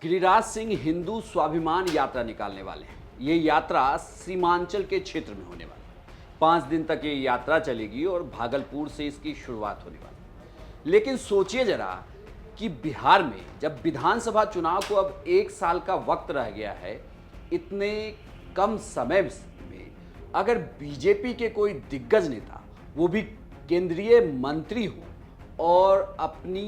गिरिराज सिंह हिंदू स्वाभिमान यात्रा निकालने वाले हैं। ये यात्रा सीमांचल के क्षेत्र में होने वाली है। 5 दिन तक ये यात्रा चलेगी और भागलपुर से इसकी शुरुआत होने वाली है। लेकिन सोचिए जरा कि बिहार में जब विधानसभा चुनाव को अब 1 साल का वक्त रह गया है, इतने कम समय में अगर बीजेपी के कोई दिग्गज नेता, वो भी केंद्रीय मंत्री हो और अपनी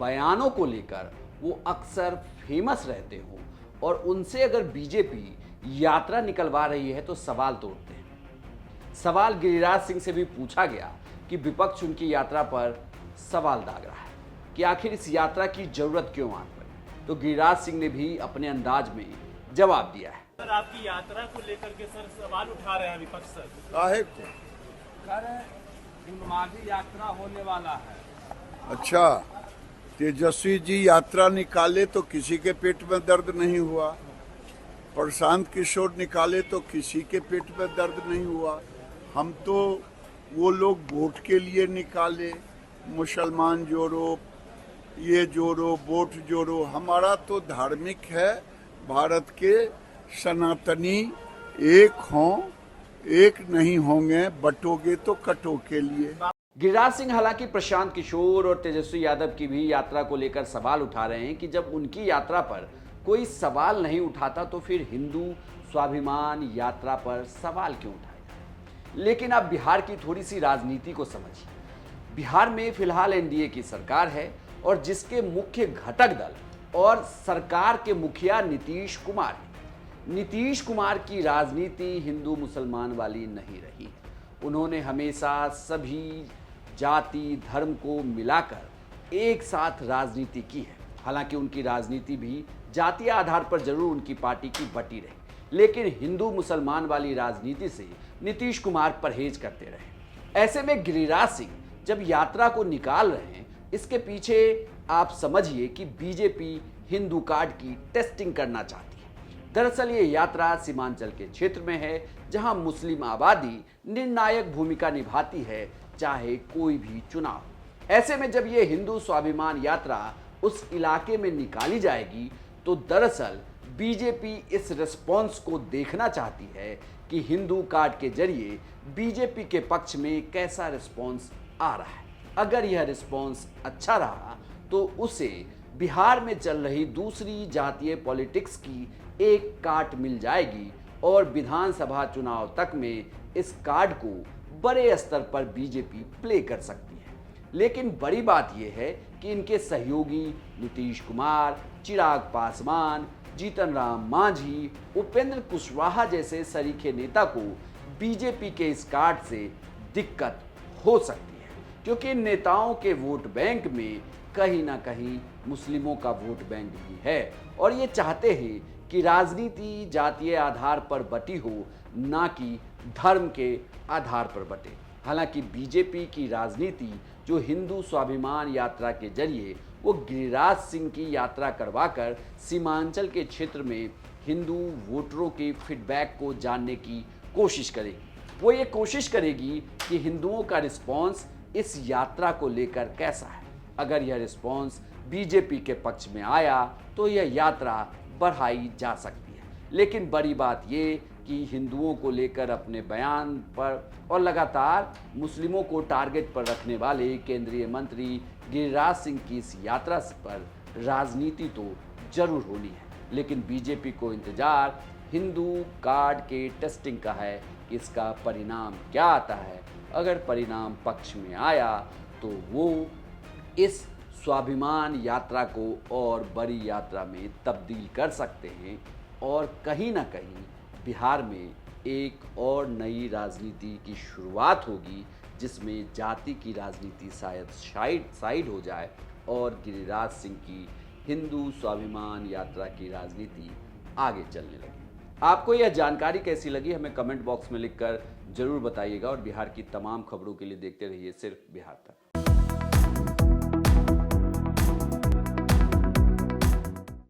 बयानों को लेकर वो अक्सर फेमस रहते हो और उनसे अगर बीजेपी यात्रा निकलवा रही है तो सवाल तो उठते हैं। सवाल गिरिराज सिंह से भी पूछा गया कि विपक्ष उनकी यात्रा पर सवाल दाग रहा है कि आखिर इस यात्रा की जरूरत क्यों आन पड़ी। तो गिरिराज सिंह ने भी अपने अंदाज में जवाब दिया है। सर, आपकी यात्रा को लेकर के सर सवाल उठा रहे हैं विपक्ष सर। काहे को? उन्मादी यात्रा होने वाला है। अच्छा, तेजस्वी जी यात्रा निकाले तो किसी के पेट में दर्द नहीं हुआ, प्रशांत किशोर निकाले तो किसी के पेट में दर्द नहीं हुआ। हम तो वो लोग वोट के लिए निकाले, मुसलमान जोड़ो, ये जोड़ो, वोट जोड़ो। हमारा तो धार्मिक है, भारत के सनातनी एक हों, एक नहीं होंगे, बटोगे तो कटो के लिए। गिरिराज सिंह हालांकि प्रशांत किशोर और तेजस्वी यादव की भी यात्रा को लेकर सवाल उठा रहे हैं कि जब उनकी यात्रा पर कोई सवाल नहीं उठाता तो फिर हिंदू स्वाभिमान यात्रा पर सवाल क्यों उठाएगा। लेकिन आप बिहार की थोड़ी सी राजनीति को समझिए। बिहार में फिलहाल एनडीए की सरकार है और जिसके मुख्य घटक दल और सरकार के मुखिया नीतीश कुमार हैं। नीतीश कुमार की राजनीति हिंदू मुसलमान वाली नहीं रही। उन्होंने हमेशा सभी जाति धर्म को मिलाकर एक साथ राजनीति की है। हालांकि उनकी राजनीति भी जातीय आधार पर जरूर उनकी पार्टी की बटी रही, लेकिन हिंदू मुसलमान वाली राजनीति से नीतीश कुमार परहेज करते रहे। ऐसे में गिरिराज सिंह जब यात्रा को निकाल रहे हैं, इसके पीछे आप समझिए कि बीजेपी हिंदू कार्ड की टेस्टिंग करना चाहती है। दरअसल ये यात्रा सीमांचल के क्षेत्र में है, जहां मुस्लिम आबादी निर्णायक भूमिका निभाती है, चाहे कोई भी चुनाव। ऐसे में जब ये हिंदू स्वाभिमान यात्रा उस इलाके में निकाली जाएगी तो दरअसल बीजेपी इस रिस्पॉन्स को देखना चाहती है कि हिंदू कार्ड के जरिए बीजेपी के पक्ष में कैसा रिस्पॉन्स आ रहा है। अगर यह रिस्पॉन्स अच्छा रहा तो उसे बिहार में चल रही दूसरी जातीय पॉलिटिक्स की एक काट मिल जाएगी और विधानसभा चुनाव तक में इस कार्ड को बड़े स्तर पर बीजेपी प्ले कर सकती है। लेकिन बड़ी बात यह है कि इनके सहयोगी नीतीश कुमार, चिराग पासवान, जीतन राम मांझी, उपेंद्र कुशवाहा जैसे सरीखे नेता को बीजेपी के इस कार्ड से दिक्कत हो सकती है, क्योंकि इन नेताओं के वोट बैंक में कहीं ना कहीं मुस्लिमों का वोट बैंक भी है और ये चाहते हैं कि राजनीति जातीय आधार पर बटी हो, ना कि धर्म के आधार पर बटे। हालांकि बीजेपी की राजनीति जो हिंदू स्वाभिमान यात्रा के जरिए वो गिरिराज सिंह की यात्रा करवाकर सीमांचल के क्षेत्र में हिंदू वोटरों के फीडबैक को जानने की कोशिश करेगी। वो ये कोशिश करेगी कि हिंदुओं का रिस्पॉन्स इस यात्रा को लेकर कैसा है। अगर यह रिस्पॉन्स बीजेपी के पक्ष में आया तो यह यात्रा बढ़ाई जा सकती है। लेकिन बड़ी बात ये कि हिंदुओं को लेकर अपने बयान पर और लगातार मुस्लिमों को टारगेट पर रखने वाले केंद्रीय मंत्री गिरिराज सिंह की इस यात्रा पर राजनीति तो जरूर होनी है। लेकिन बीजेपी को इंतजार हिंदू कार्ड के टेस्टिंग का है कि इसका परिणाम क्या आता है। अगर परिणाम पक्ष में आया तो वो इस स्वाभिमान यात्रा को और बड़ी यात्रा में तब्दील कर सकते हैं और कहीं ना कहीं बिहार में एक और नई राजनीति की शुरुआत होगी, जिसमें जाति की राजनीति शायद साइड हो जाए और गिरिराज सिंह की हिंदू स्वाभिमान यात्रा की राजनीति आगे चलने लगे। आपको यह जानकारी कैसी लगी हमें कमेंट बॉक्स में लिखकर जरूर बताइएगा और बिहार की तमाम खबरों के लिए देखते रहिए सिर्फ बिहार तक।